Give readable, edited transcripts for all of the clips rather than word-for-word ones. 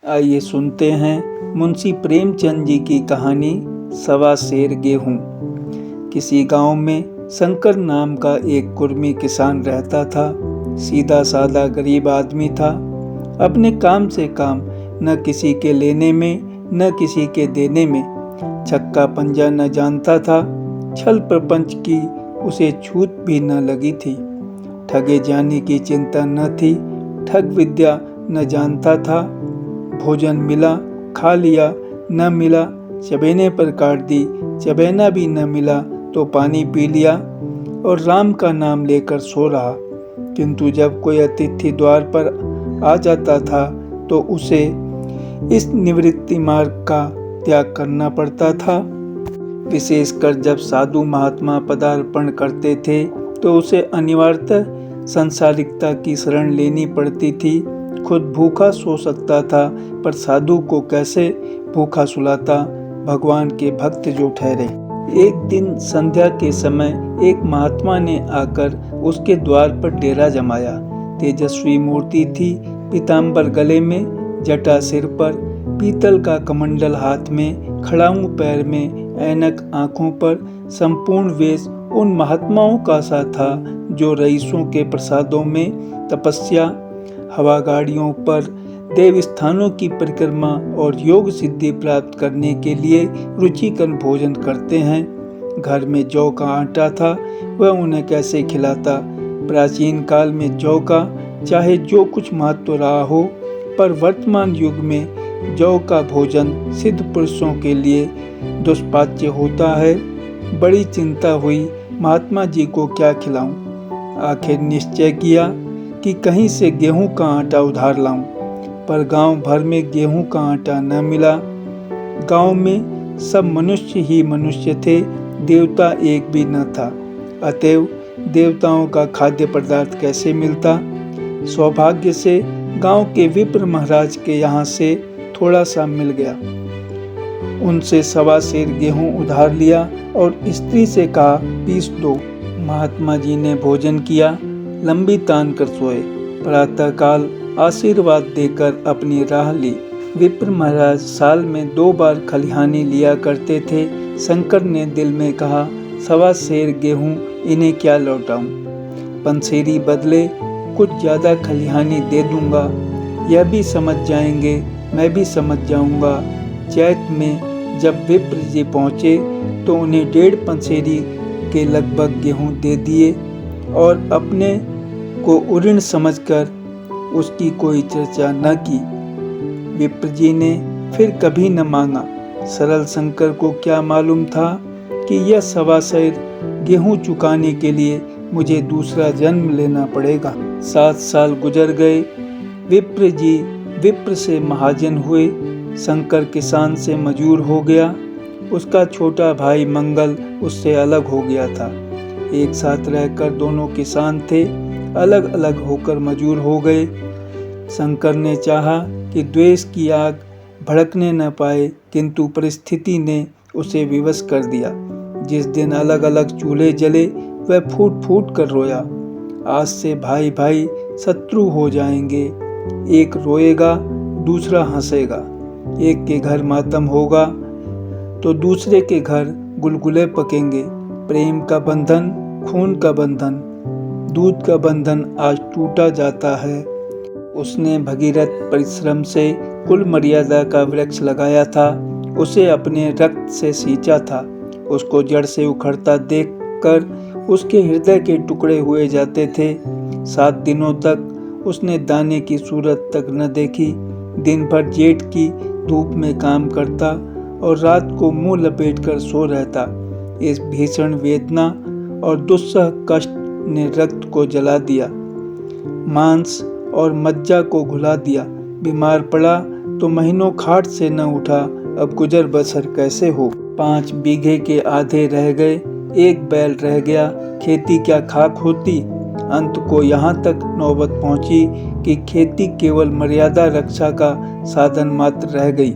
आइए सुनते हैं मुंशी प्रेमचंद जी की कहानी सवा सेर गेहूं। किसी गांव में शंकर नाम का एक कुर्मी किसान रहता था। सीधा साधा गरीब आदमी था। अपने काम से काम, न किसी के लेने में न किसी के देने में। छक्का पंजा न जानता था। छल प्रपंच की उसे छूत भी न लगी थी। ठगे जाने की चिंता न थी। ठग विद्या न जानता था। भोजन मिला खा लिया, न मिला चबेने पर काट दी। चबेना भी न मिला तो पानी पी लिया और राम का नाम लेकर सो रहा। किंतु जब कोई अतिथि द्वार पर आ जाता था तो उसे इस निवृत्ति मार्ग का त्याग करना पड़ता था। विशेषकर जब साधु महात्मा पदार्पण करते थे तो उसे अनिवार्यतः सांसारिकता की शरण लेनी पड़ती थी। खुद भूखा सो सकता था, पर साधु को कैसे भूखा सुलाता, भगवान के भक्त जो ठहरे। एक दिन संध्या के समय एक महात्मा ने आकर उसके द्वार पर डेरा जमाया। तेजस्वी मूर्ति थी, पीताम्बर गले में, जटा सिर पर, पीतल का कमंडल हाथ में, खड़ाऊं पैर में, ऐनक आंखों पर। संपूर्ण वेश उन महात्माओं का सा था जो रईसों के प्रसादों में तपस्या, हवा गाड़ियों पर देव स्थानों की परिक्रमा और योग सिद्धि प्राप्त करने के लिए रुचिकर भोजन करते हैं। घर में जौ का आटा था, वह उन्हें कैसे खिलाता। प्राचीन काल में जौ का चाहे जो कुछ महत्व रहा हो, पर वर्तमान युग में जौ का भोजन सिद्ध पुरुषों के लिए दुष्पाच्य होता है। बड़ी चिंता हुई, महात्मा जी को क्या खिलाऊं। आखिर निश्चय किया कि कहीं से गेहूं का आटा उधार लाऊं, पर गांव भर में गेहूं का आटा न मिला। गांव में सब मनुष्य ही मनुष्य थे, देवता एक भी न था। अतएव देवताओं का खाद्य पदार्थ कैसे मिलता। सौभाग्य से गांव के विप्र महाराज के यहाँ से थोड़ा सा मिल गया। उनसे सवा सेर गेहूं उधार लिया और स्त्री से कहा, पीस दो। महात्मा जी ने भोजन किया, लंबी तान कर सोए। प्रातः काल आशीर्वाद देकर अपनी राह ली। विप्र महाराज साल में 2 बार खलिहानी लिया करते थे। शंकर ने दिल में कहा, सवा सेर गेहूं इन्हें क्या लौटाऊं। पंसेरी बदले कुछ ज्यादा खलिहानी दे दूंगा, यह भी समझ जाएंगे, मैं भी समझ जाऊंगा। चैत में जब विप्र जी पहुंचे तो उन्हें 1.5 पंसेरी के लगभग गेहूं दे दिए और अपने को उऋण समझकर उसकी कोई चर्चा न की। विप्र जी ने फिर कभी न मांगा। सरल शंकर को क्या मालूम था कि यह सवा सेर गेहूं चुकाने के लिए मुझे दूसरा जन्म लेना पड़ेगा। 7 साल गुजर गए। विप्र जी विप्र से महाजन हुए। शंकर किसान से मजूर हो गया। उसका छोटा भाई मंगल उससे अलग हो गया था। एक साथ रहकर दोनों किसान थे, अलग अलग होकर मजूर हो गए। शंकर ने चाहा कि द्वेष की आग भड़कने न पाए, किंतु परिस्थिति ने उसे विवश कर दिया। जिस दिन अलग अलग चूल्हे जले, वह फूट फूट कर रोया। आज से भाई भाई शत्रु हो जाएंगे। एक रोएगा, दूसरा हंसेगा। एक के घर मातम होगा तो दूसरे के घर गुलगुले पकेंगे। प्रेम का बंधन, खून का बंधन, दूध का बंधन आज टूटा जाता है। उसने भगीरथ परिश्रम से कुल मर्यादा का वृक्ष लगाया था। उसे अपने रक्त से सींचा था। उसको जड़ से उखड़ता देखकर उसके हृदय के टुकड़े हुए जाते थे। 7 दिनों तक उसने दाने की सूरत तक न देखी। दिन भर जेठ की धूप में काम करता और रात को मुंह लपेटकर सो रहता। इस भीषण वेदना और दुस्सह कष्ट ने रक्त को जला दिया, मांस और मज्जा को घुला दिया। बीमार पड़ा तो महीनों खाट से न उठा। अब गुजर बसर कैसे हो। 5 बीघे के आधे रह गए। 1 बैल रह गया। खेती क्या खाक होती। अंत को यहाँ तक नौबत पहुंची कि खेती केवल मर्यादा रक्षा का साधन मात्र रह गई।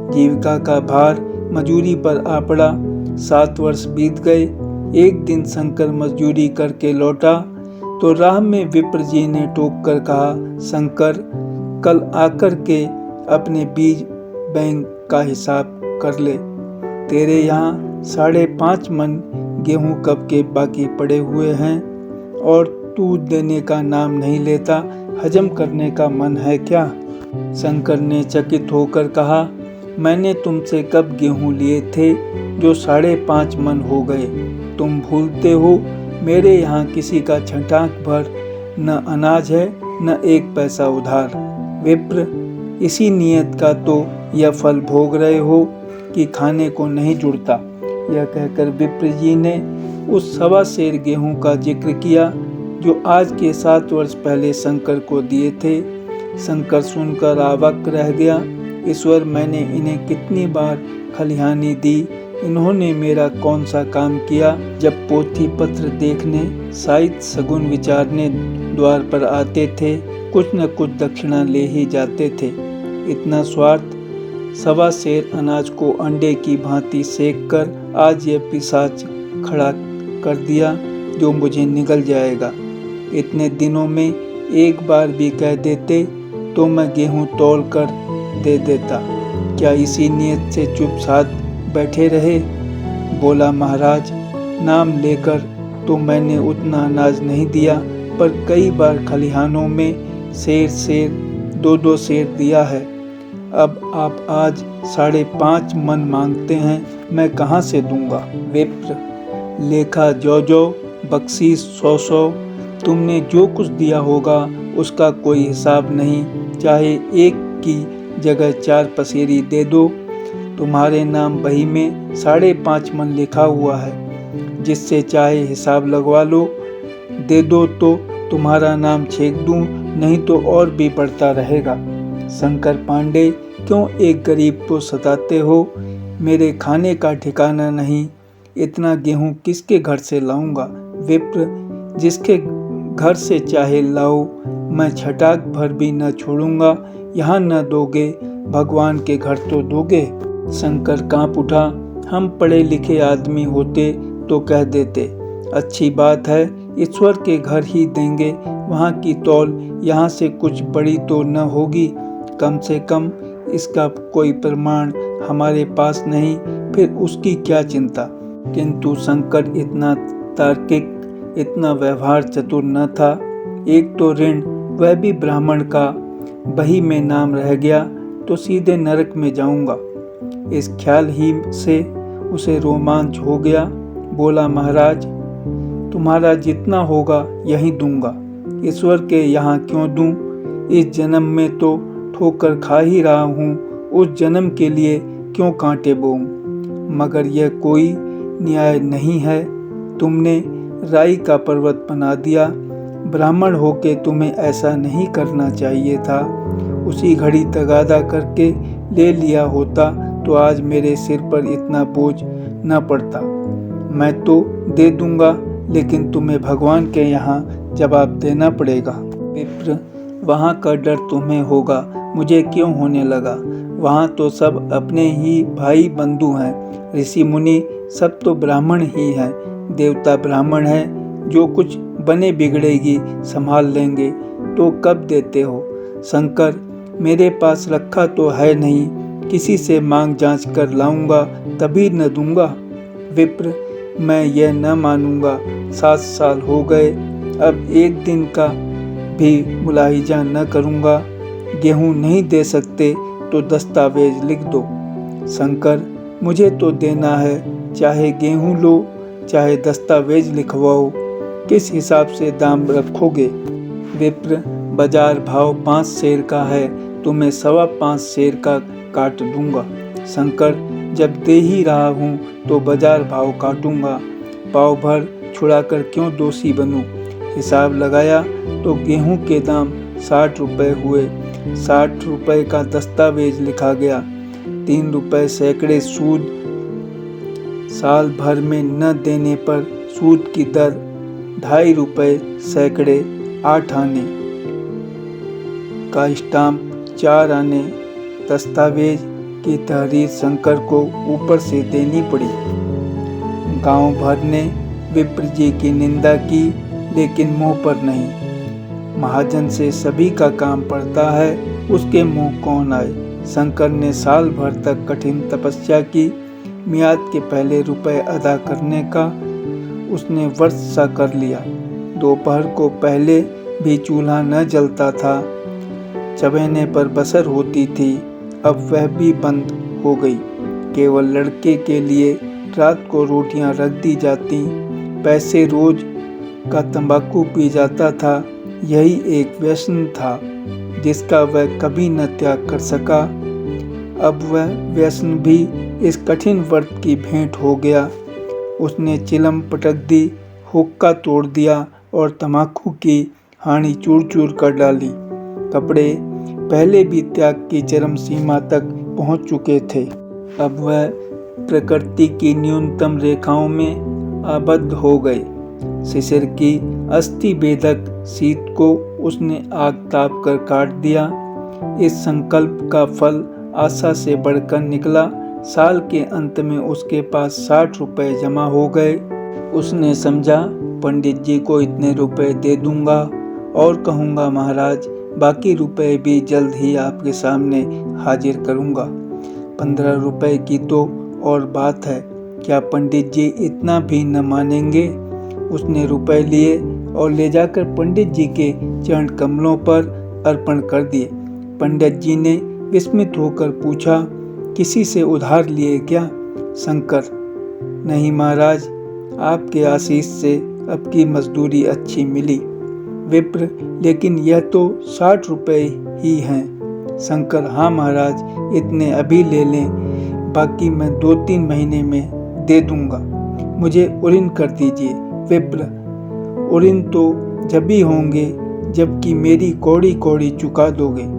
जीविका का भार मजूरी पर आ पड़ा। 7 वर्ष बीत गए। एक दिन शंकर मजदूरी करके लौटा तो राह में विप्र जी ने टोक कर कहा, शंकर, कल आकर के अपने बीज बैंक का हिसाब कर ले। तेरे यहाँ 5.5 मन गेहूं कब के बाकी पड़े हुए हैं और तू देने का नाम नहीं लेता। हजम करने का मन है क्या? शंकर ने चकित होकर कहा, मैंने तुमसे कब गेहूं लिए थे जो 5.5 मन हो गए? तुम भूलते हो मेरे यहाँ किसी का छटाक भर न अनाज है न 1 पैसा उधार। विप्र, इसी नियत का तो यह फल भोग रहे हो कि खाने को नहीं जुड़ता। यह कहकर विप्र जी ने उस 1.25 सेर गेहूं का जिक्र किया जो आज के 7 वर्ष पहले शंकर को दिए थे। शंकर सुनकर अवाक रह गया। ईश्वर, मैंने इन्हें कितनी बार खलिहानी दी, इन्होंने मेरा कौन सा काम किया? जब पोथी पत्र देखने, साहित्य सगुन विचारने द्वार पर आते थे, कुछ न कुछ दक्षिणा ले ही जाते थे। इतना स्वार्थ! 1.25 सेर अनाज को अंडे की भांति सेक कर आज ये पिशाच खड़ा कर दिया जो मुझे निगल जाएगा। इतने दिनों में एक बार भी कह देते तो मैं गेहूं तौल कर दे देता। क्या इसी नियत से चुप साध बैठे रहे? बोला, महाराज, नाम लेकर तो मैंने उतना अनाज नहीं दिया, पर कई बार खलिहानों में सेर 2-2 सेर दिया है। अब आप आज 5.5 मन मांगते हैं, मैं कहाँ से दूंगा? विप्र, लेखा जो बख्शीश 100, तुमने जो कुछ दिया होगा उसका कोई हिसाब नहीं। चाहे 1 की जगह 4 पसेरी दे दो। तुम्हारे नाम बही में 5.5 मन लिखा हुआ है, जिससे चाहे हिसाब लगवा लो। दे दो तो तुम्हारा नाम छेक दूं, नहीं तो और भी पड़ता रहेगा। शंकर पांडे, क्यों एक गरीब को सताते हो? मेरे खाने का ठिकाना नहीं, इतना गेहूं किसके घर से लाऊंगा? विप्र, जिसके घर से चाहे लाओ, मैं छटाक भर भी न छोड़ूंगा। यहाँ न दोगे, भगवान के घर तो दोगे। शंकर कांप उठा। हम पढ़े लिखे आदमी होते तो कह देते, अच्छी बात है, ईश्वर के घर ही देंगे। वहाँ की तौल यहाँ से कुछ बड़ी तो न होगी। कम से कम इसका कोई प्रमाण हमारे पास नहीं, फिर उसकी क्या चिंता? किंतु शंकर इतना तार्किक, इतना व्यवहार चतुर न था। एक तो ऋण, वह भी ब्राह्मण का, बही में नाम रह गया तो सीधे नरक में जाऊंगा। इस ख्याल ही से उसे रोमांच हो गया। बोला, महाराज, तुम्हारा जितना होगा यही दूंगा। ईश्वर के यहाँ क्यों दूं? इस जन्म में तो ठोकर खा ही रहा हूँ, उस जन्म के लिए क्यों कांटे बोऊं? मगर यह कोई न्याय नहीं है। तुमने राई का पर्वत बना दिया। ब्राह्मण होके तुम्हें ऐसा नहीं करना चाहिए था। उसी घड़ी तगादा करके ले लिया होता तो आज मेरे सिर पर इतना बोझ न पड़ता। मैं तो दे दूंगा, लेकिन तुम्हें भगवान के यहाँ जवाब देना पड़ेगा। विप्र, वहाँ का डर तुम्हें होगा, मुझे क्यों होने लगा? वहाँ तो सब अपने ही भाई बंधु हैं। ऋषि मुनि सब तो ब्राह्मण ही हैं। देवता ब्राह्मण हैं। जो कुछ बने बिगड़ेगी संभाल लेंगे। तो कब देते हो? शंकर, मेरे पास रखा तो है नहीं, किसी से मांग जांच कर लाऊंगा तभी न दूंगा। विप्र, मैं यह न मानूंगा। 7 साल हो गए, अब एक दिन का भी मुलाहिजा न करूंगा। गेहूं नहीं दे सकते तो दस्तावेज लिख दो। शंकर, मुझे तो देना है, चाहे गेहूं लो चाहे दस्तावेज लिखवाओ। किस हिसाब से दाम रखोगे? विप्र, बाजार भाव 5 सेर का है, तो मैं 5.25 सेर का काट दूंगा। शंकर, जब दे ही रहा हूँ तो बाजार भाव काटूंगा। पाव भर छुड़ाकर क्यों दोषी बनूं? हिसाब लगाया तो गेहूं के दाम 60 रुपए हुए। 60 रुपए का दस्तावेज लिखा गया। 3 रुपए सैकड़े सूद। साल भर में न देने पर सूद की दर 2.5 रुपए सैकड़े 8 आने का स्टाम्प 4 आने। दस्तावेज की तहरीर शंकर को ऊपर से देनी पड़ी। गांव भर ने विप्र जी की निंदा की, लेकिन मुंह पर नहीं। महाजन से सभी का काम पड़ता है, उसके मुंह कौन आए? शंकर ने साल भर तक कठिन तपस्या की। मियाद के पहले रुपए अदा करने का उसने व्रत सा कर लिया। दोपहर को पहले भी चूल्हा न जलता था, चबेने पर बसर होती थी, अब वह भी बंद हो गई। केवल लड़के के लिए रात को रोटियां रख दी जाती। पैसे रोज का तंबाकू पी जाता था। यही एक व्यसन था जिसका वह कभी न त्याग कर सका। अब वह व्यसन भी इस कठिन व्रत की भेंट हो गया। उसने चिलम पटक दी, हुक्का तोड़ दिया और तंबाकू की हानि चूर चूर कर डाली। कपड़े पहले भी त्याग की चरम सीमा तक पहुंच चुके थे। अब वह प्रकृति की न्यूनतम रेखाओं में आबद्ध हो गए। शिशिर की अस्थि भेदक शीत को उसने आग ताप कर काट दिया। इस संकल्प का फल आशा से बढ़कर निकला। साल के अंत में उसके पास 60 रुपए जमा हो गए। उसने समझा, पंडित जी को इतने रुपए दे दूंगा और कहूंगा महाराज बाकी रुपए भी जल्द ही आपके सामने हाजिर करूंगा। 15 रुपए की तो और बात है, क्या पंडित जी इतना भी न मानेंगे? उसने रुपए लिए और ले जाकर पंडित जी के चरण कमलों पर अर्पण कर दिए। पंडित जी ने विस्मित होकर पूछा, किसी से उधार लिए क्या? शंकर, नहीं महाराज, आपके आशीष से अब की मजदूरी अच्छी मिली। विप्र, लेकिन यह तो 60 रुपए ही हैं। शंकर, हाँ महाराज, इतने अभी ले लें, बाकी मैं 2-3 महीने में दे दूंगा। मुझे उऋण कर दीजिए। विप्र, उऋण तो जब भी होंगे जबकि मेरी कौड़ी कौड़ी चुका दोगे।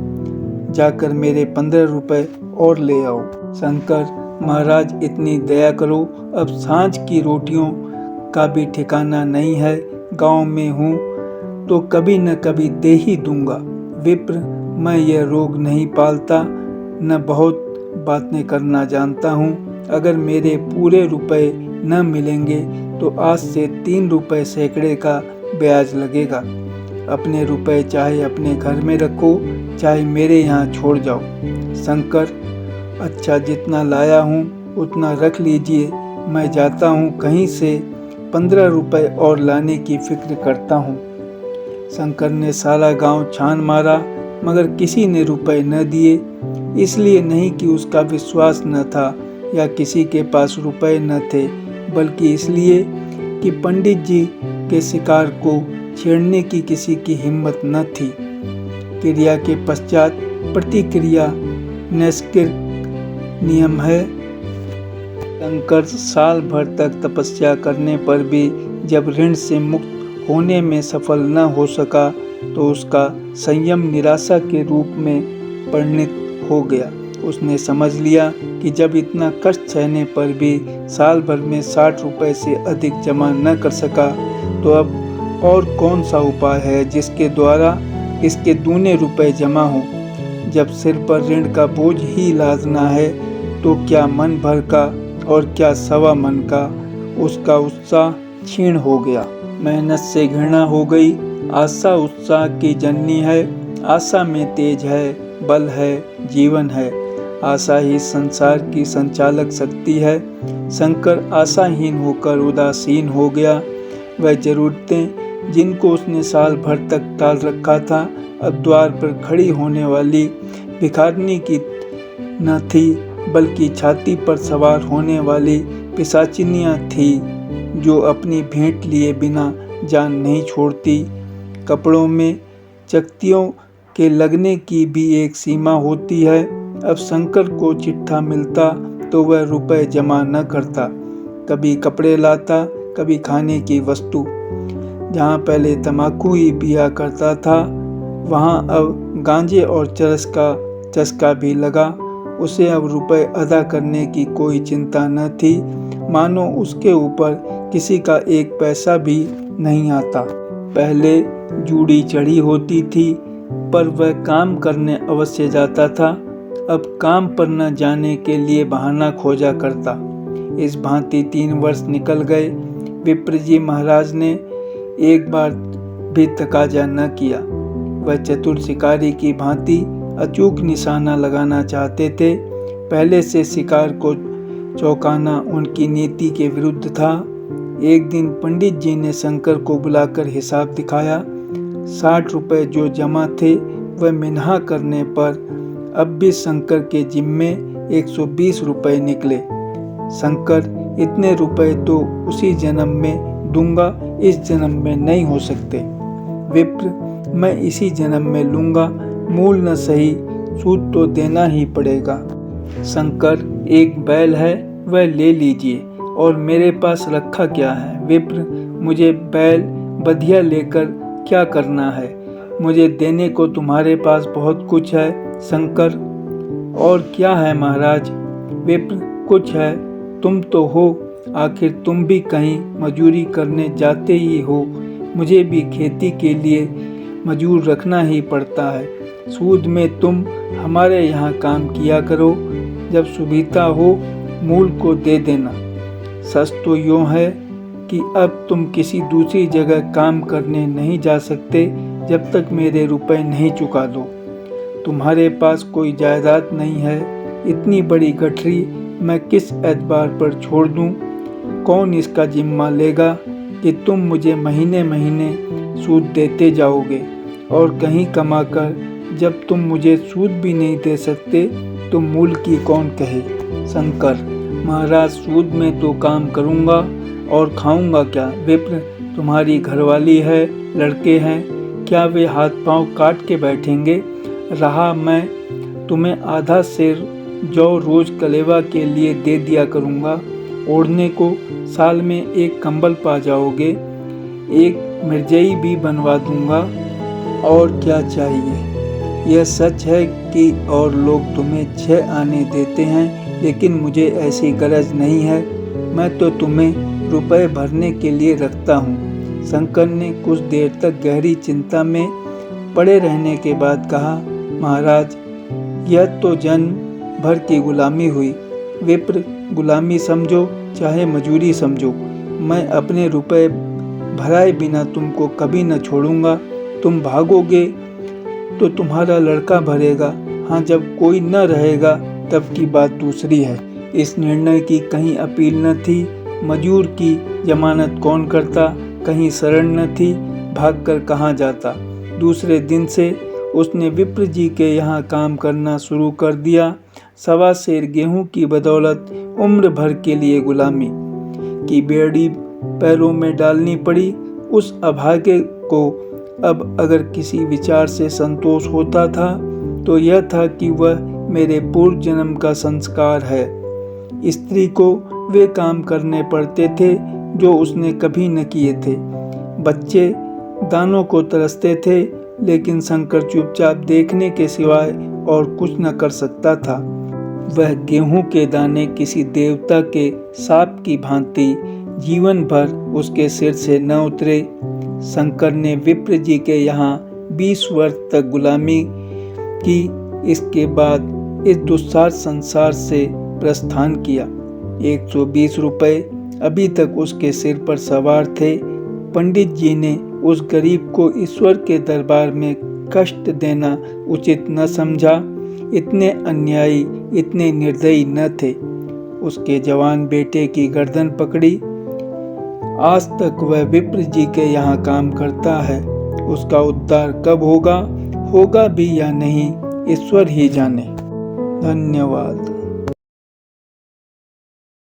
जाकर मेरे 15 रुपए और ले आओ। शंकर, महाराज इतनी दया करो, अब सांझ की रोटियों का भी ठिकाना नहीं है। गांव में हूँ तो कभी न कभी दे ही दूंगा। विप्र, मैं यह रोग नहीं पालता, न बहुत बातें करना जानता हूँ। अगर मेरे पूरे रुपए न मिलेंगे तो आज से 3 रुपए सैकड़े का ब्याज लगेगा। अपने रुपए चाहे अपने घर में रखो, चाहे मेरे यहाँ छोड़ जाओ। शंकर, अच्छा, जितना लाया हूँ उतना रख लीजिए, मैं जाता हूँ, कहीं से 15 रुपए और लाने की फिक्र करता हूँ। शंकर ने सारा गांव छान मारा मगर किसी ने रुपए न दिए। इसलिए नहीं कि उसका विश्वास न था या किसी के पास रुपए न थे, बल्कि इसलिए कि पंडित जी के शिकार को छेड़ने की किसी की हिम्मत न थी। क्रिया के पश्चात प्रतिक्रिया नैसर्गिक नियम है। शंकर साल भर तक तपस्या करने पर भी जब ऋण से मुक्त होने में सफल न हो सका तो उसका संयम निराशा के रूप में परिणत हो गया। उसने समझ लिया कि जब इतना कष्ट सहने पर भी साल भर में 60 रुपए से अधिक जमा न कर सका तो अब और कौन सा उपाय है जिसके द्वारा इसके दूने रुपए जमा हो। जब सिर पर ऋण का बोझ ही लादना है तो क्या मन भर का और क्या सवा मन का, उसका उत्साह क्षीण हो गया। मेहनत से घृणा हो गई। आशा उत्साह की जननी है। आशा में तेज है, बल है, जीवन है। आशा ही संसार की संचालक शक्ति है। शंकर आशाहीन होकर उदासीन हो गया। वह जरूरतें जिनको उसने साल भर तक टाल रखा था अब द्वार पर खड़ी होने वाली भिखारिनी की न थी, बल्कि छाती पर सवार होने वाली पिशाचिनियाँ थी जो अपनी भेंट लिए बिना जान नहीं छोड़ती। कपड़ों में चकतियों के लगने की भी एक सीमा होती है। अब शंकर को चिट्ठा मिलता तो वह रुपए जमा न करता। कभी कपड़े लाता, कभी खाने की वस्तु। जहाँ पहले तम्बाकू ही पिया करता था वहाँ अब गांजे और चरस का चस्का भी लगा। उसे अब रुपए अदा करने की कोई चिंता न थी, मानो उसके ऊपर किसी का एक पैसा भी नहीं आता। पहले जूड़ी चढ़ी होती थी पर वह काम करने अवश्य जाता था, अब काम पर न जाने के लिए बहाना खोजा करता। इस भांति 3 वर्ष निकल गए। विप्र जी महाराज ने एक बार भी तकाजा न किया। वह चतुर शिकारी की भांति अचूक निशाना लगाना चाहते थे। पहले से शिकार को चौंकाना उनकी नीति के विरुद्ध था। एक दिन पंडित जी ने शंकर को बुलाकर हिसाब दिखाया। 60 रुपए जो जमा थे वह मिन्हा करने पर अब भी शंकर के जिम्मे 120 रुपए निकले। शंकर, इतने रुपए तो उसी जन्म में दूंगा, इस जन्म में नहीं हो सकते। विप्र, मैं इसी जन्म में लूंगा, मूल न सही, सूद तो देना ही पड़ेगा। शंकर, एक बैल है वह ले लीजिए, और मेरे पास रखा क्या है। विप्र, मुझे बैल बधिया लेकर क्या करना है, मुझे देने को तुम्हारे पास बहुत कुछ है। शंकर, और क्या है महाराज। विप्र, कुछ है, तुम तो हो, आखिर तुम भी कहीं मजूरी करने जाते ही हो, मुझे भी खेती के लिए मजूर रखना ही पड़ता है। सूद में तुम हमारे यहाँ काम किया करो, जब सुविधा हो मूल को दे देना। सच तो यूँ है कि अब तुम किसी दूसरी जगह काम करने नहीं जा सकते जब तक मेरे रुपए नहीं चुका दो। तुम्हारे पास कोई जायदाद नहीं है, इतनी बड़ी गठरी मैं किस एतबार पर छोड़ दूं? कौन इसका जिम्मा लेगा कि तुम मुझे महीने महीने सूद देते जाओगे, और कहीं कमाकर जब तुम मुझे सूद भी नहीं दे सकते तो मूल की कौन कहे। शंकर, महाराज, सूद में तो काम करूँगा और खाऊंगा क्या। विप्र, तुम्हारी घरवाली है, लड़के हैं, क्या वे हाथ पांव काट के बैठेंगे। रहा मैं तुम्हें आधा सेर जौ रोज कलेवा के लिए दे दिया करूँगा, ओढ़ने को साल में एक कंबल पा जाओगे, एक मिर्जई भी बनवा दूंगा, और क्या चाहिए। यह सच है कि और लोग तुम्हें 6 आने देते हैं, लेकिन मुझे ऐसी गरज नहीं है, मैं तो तुम्हें रुपए भरने के लिए रखता हूँ। शंकर ने कुछ देर तक गहरी चिंता में पड़े रहने के बाद कहा, महाराज, यह तो जन्म भर की गुलामी हुई। विप्र, गुलामी समझो चाहे मजूरी समझो, मैं अपने रुपए भराए बिना तुमको कभी न छोड़ूंगा। तुम भागोगे तो तुम्हारा लड़का भरेगा, हाँ जब कोई न रहेगा तब की बात दूसरी है। इस निर्णय की कहीं अपील न थी, मजूर की जमानत कौन करता, कहीं शरण न थी, भागकर कहाँ जाता। दूसरे दिन से उसने विप्र जी के यहाँ काम करना शुरू कर दिया। 1.25 सेर गेहूं की बदौलत उम्र भर के लिए गुलामी की बेड़ी पैरों में डालनी पड़ी। उस अभागे को अब अगर किसी विचार से संतोष होता था तो यह था कि वह मेरे पूर्व जन्म का संस्कार है। स्त्री को वे काम करने पड़ते थे जो उसने कभी न किए थे। बच्चे दानों को तरसते थे, लेकिन शंकर चुपचाप देखने के सिवाय और कुछ न कर सकता था। वह गेहूं के दाने किसी देवता के साप की भांति जीवन भर उसके सिर से न उतरे। शंकर ने विप्र जी के यहाँ 20 वर्ष तक गुलामी की। इसके बाद इस दुस्सार संसार से प्रस्थान किया। 120 रुपए अभी तक उसके सिर पर सवार थे। पंडित जी ने उस गरीब को ईश्वर के दरबार में कष्ट देना उचित न समझा। इतने अन्यायी, इतने निर्दयी न थे। उसके जवान बेटे की गर्दन पकड़ी। आज तक वह विप्र जी के यहाँ काम करता है। उसका उद्धार कब होगा भी या नहीं, ईश्वर ही जाने। धन्यवाद।